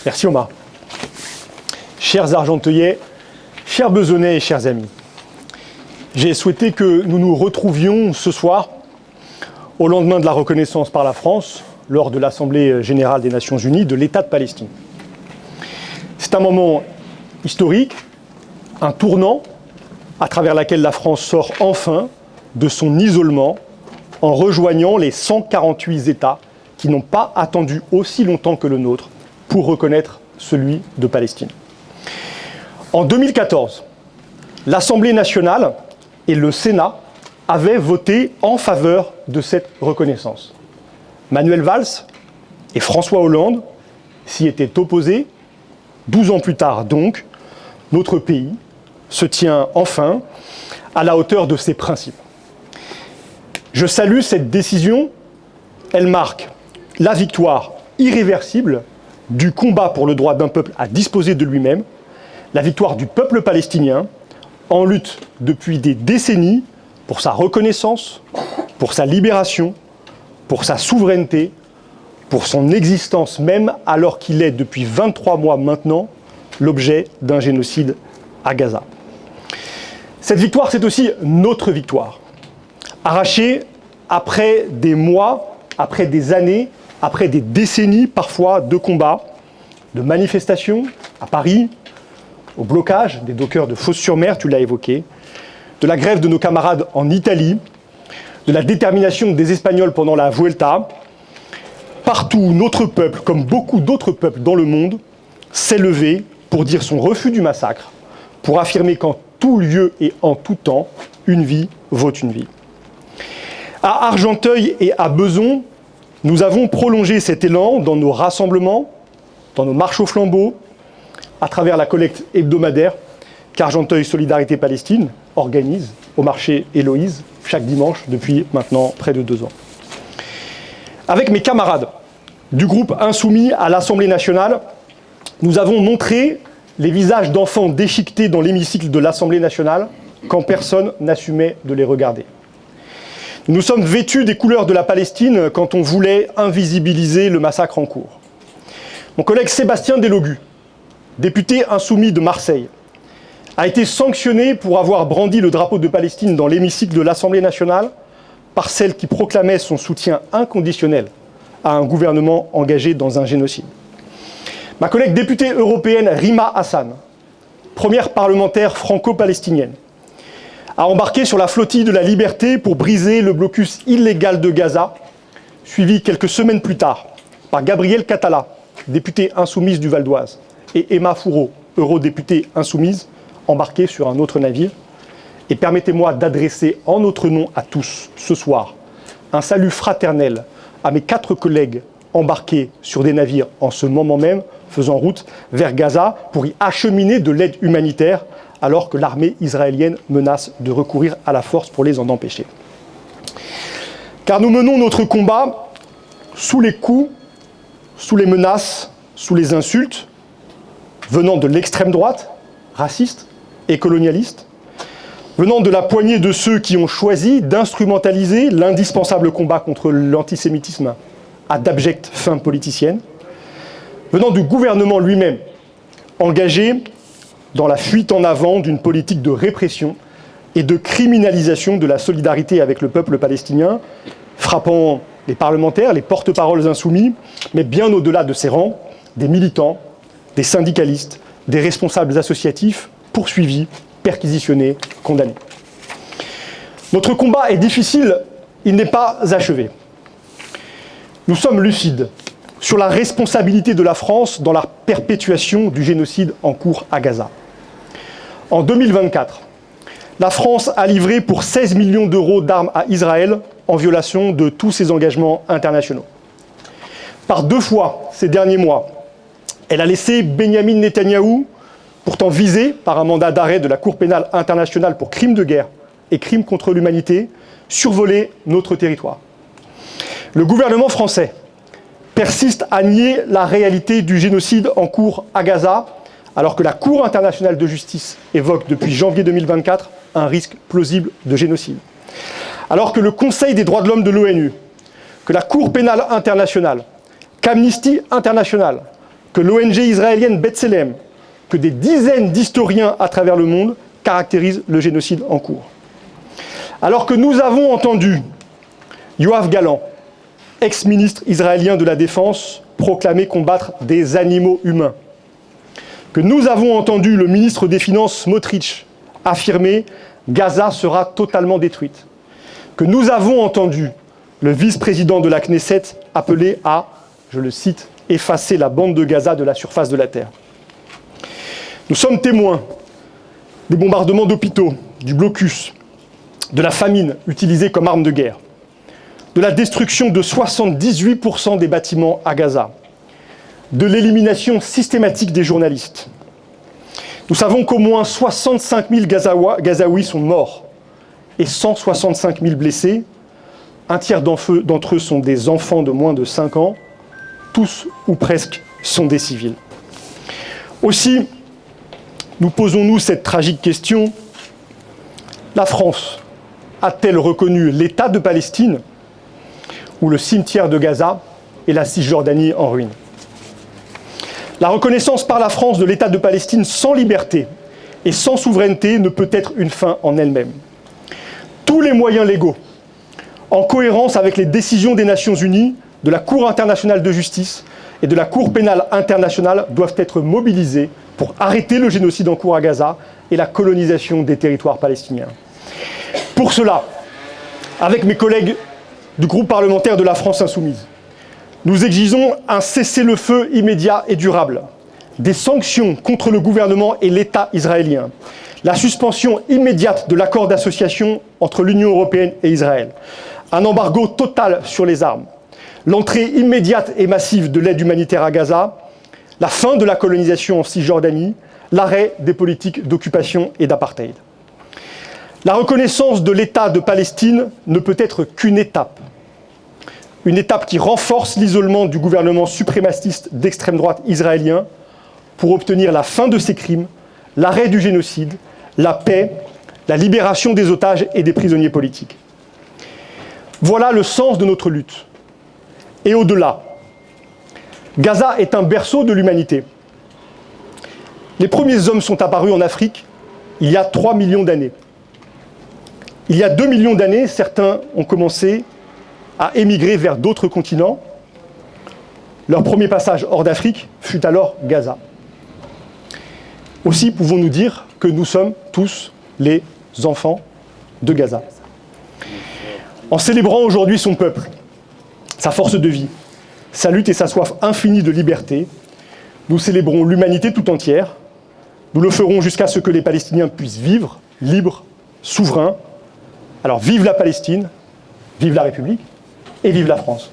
Merci Omar. Chers Argenteuillais, chers Besonnais et chers amis, j'ai souhaité que nous nous retrouvions ce soir, au lendemain de la reconnaissance par la France, lors de l'Assemblée générale des Nations Unies, de l'État de Palestine. C'est un moment historique, un tournant, à travers lequel la France sort enfin de son isolement en rejoignant les 148 États qui n'ont pas attendu aussi longtemps que le nôtre pour reconnaître celui de Palestine. En 2014, l'Assemblée nationale et le Sénat avaient voté en faveur de cette reconnaissance. Manuel Valls et François Hollande s'y étaient opposés. 12 ans plus tard donc, notre pays se tient enfin à la hauteur de ses principes. Je salue cette décision, elle marque la victoire irréversible du combat pour le droit d'un peuple à disposer de lui-même, la victoire du peuple palestinien en lutte depuis des décennies pour sa reconnaissance, pour sa libération, pour sa souveraineté, pour son existence même, alors qu'il est depuis 23 mois maintenant l'objet d'un génocide à Gaza. Cette victoire, c'est aussi notre victoire, arrachée après des mois, après des années, après des décennies parfois de combats, de manifestations à Paris, au blocage des dockers de Fos-sur-Mer, tu l'as évoqué, de la grève de nos camarades en Italie, de la détermination des Espagnols pendant la Vuelta. Partout, notre peuple, comme beaucoup d'autres peuples dans le monde, s'est levé pour dire son refus du massacre, pour affirmer qu'en tout lieu et en tout temps, une vie vaut une vie. À Argenteuil et à Bezons, nous avons prolongé cet élan dans nos rassemblements, dans nos marches au flambeau, à travers la collecte hebdomadaire qu'Argenteuil Solidarité Palestine organise au marché Héloïse chaque dimanche depuis maintenant près de 2 ans. Avec mes camarades du groupe Insoumis à l'Assemblée nationale, nous avons montré les visages d'enfants déchiquetés dans l'hémicycle de l'Assemblée nationale quand personne n'assumait de les regarder. Nous nous sommes vêtus des couleurs de la Palestine quand on voulait invisibiliser le massacre en cours. Mon collègue Sébastien Delogu, député insoumis de Marseille, a été sanctionné pour avoir brandi le drapeau de Palestine dans l'hémicycle de l'Assemblée nationale par celle qui proclamait son soutien inconditionnel à un gouvernement engagé dans un génocide. Ma collègue députée européenne Rima Hassan, première parlementaire franco-palestinienne, a embarqué sur la flottille de la liberté pour briser le blocus illégal de Gaza, suivi quelques semaines plus tard par Gabrielle Catala, députée insoumise du Val d'Oise, et Emma Fourreau, eurodéputée insoumise, embarquée sur un autre navire. Et permettez-moi d'adresser en notre nom à tous, ce soir, un salut fraternel à mes 4 collègues embarqués sur des navires en ce moment même, faisant route vers Gaza pour y acheminer de l'aide humanitaire, alors que l'armée israélienne menace de recourir à la force pour les en empêcher. Car nous menons notre combat sous les coups, sous les menaces, sous les insultes, venant de l'extrême droite, raciste et colonialiste, venant de la poignée de ceux qui ont choisi d'instrumentaliser l'indispensable combat contre l'antisémitisme à d'abjectes fins politiciennes, venant du gouvernement lui-même, engagé dans la fuite en avant d'une politique de répression et de criminalisation de la solidarité avec le peuple palestinien, frappant les parlementaires, les porte-paroles insoumis, mais bien au-delà de ces rangs, des militants, des syndicalistes, des responsables associatifs poursuivis, perquisitionnés, condamnés. Notre combat est difficile, il n'est pas achevé. Nous sommes lucides sur la responsabilité de la France dans la perpétuation du génocide en cours à Gaza. En 2024, la France a livré pour 16 millions d'euros d'armes à Israël en violation de tous ses engagements internationaux. Par 2 fois ces derniers mois, elle a laissé Benyamin Netanyahou, pourtant visé par un mandat d'arrêt de la Cour pénale internationale pour crimes de guerre et crimes contre l'humanité, survoler notre territoire. Le gouvernement français persiste à nier la réalité du génocide en cours à Gaza, alors que la Cour internationale de justice évoque depuis janvier 2024 un risque plausible de génocide. Alors que le Conseil des droits de l'homme de l'ONU, que la Cour pénale internationale, qu'Amnesty International, que l'ONG israélienne B'Tselem, que des dizaines d'historiens à travers le monde caractérisent le génocide en cours. Alors que nous avons entendu Yoav Gallant, ex-ministre israélien de la Défense, proclamer combattre des animaux humains, que nous avons entendu le ministre des Finances Smotrich affirmer « Gaza sera totalement détruite », que nous avons entendu le vice-président de la Knesset appeler à, je le cite, « effacer la bande de Gaza de la surface de la terre ». Nous sommes témoins des bombardements d'hôpitaux, du blocus, de la famine utilisée comme arme de guerre, de la destruction de 78% des bâtiments à Gaza, de l'élimination systématique des journalistes. Nous savons qu'au moins 65 000 Gazaouis sont morts et 165 000 blessés. Un tiers d'entre eux sont des enfants de moins de 5 ans. Tous ou presque sont des civils. Aussi, nous posons-nous cette tragique question. La France a-t-elle reconnu l'État de Palestine ou le cimetière de Gaza et la Cisjordanie en ruine? La reconnaissance par la France de l'État de Palestine sans liberté et sans souveraineté ne peut être une fin en elle-même. Tous les moyens légaux, en cohérence avec les décisions des Nations Unies, de la Cour internationale de justice et de la Cour pénale internationale, doivent être mobilisés pour arrêter le génocide en cours à Gaza et la colonisation des territoires palestiniens. Pour cela, avec mes collègues du groupe parlementaire de la France Insoumise, nous exigeons un cessez-le-feu immédiat et durable, des sanctions contre le gouvernement et l'État israélien, la suspension immédiate de l'accord d'association entre l'Union européenne et Israël, un embargo total sur les armes, l'entrée immédiate et massive de l'aide humanitaire à Gaza, la fin de la colonisation en Cisjordanie, l'arrêt des politiques d'occupation et d'apartheid. La reconnaissance de l'État de Palestine ne peut être qu'une étape. Une étape qui renforce l'isolement du gouvernement suprématiste d'extrême droite israélien pour obtenir la fin de ces crimes, l'arrêt du génocide, la paix, la libération des otages et des prisonniers politiques. Voilà le sens de notre lutte. Et au-delà, Gaza est un berceau de l'humanité. Les premiers hommes sont apparus en Afrique il y a 3 millions d'années. Il y a 2 millions d'années, certains ont commencé à émigrer vers d'autres continents. Leur premier passage hors d'Afrique fut alors Gaza. Aussi pouvons-nous dire que nous sommes tous les enfants de Gaza. En célébrant aujourd'hui son peuple, sa force de vie, sa lutte et sa soif infinie de liberté, nous célébrons l'humanité tout entière. Nous le ferons jusqu'à ce que les Palestiniens puissent vivre libres, souverains. Alors vive la Palestine, vive la République et vive la France.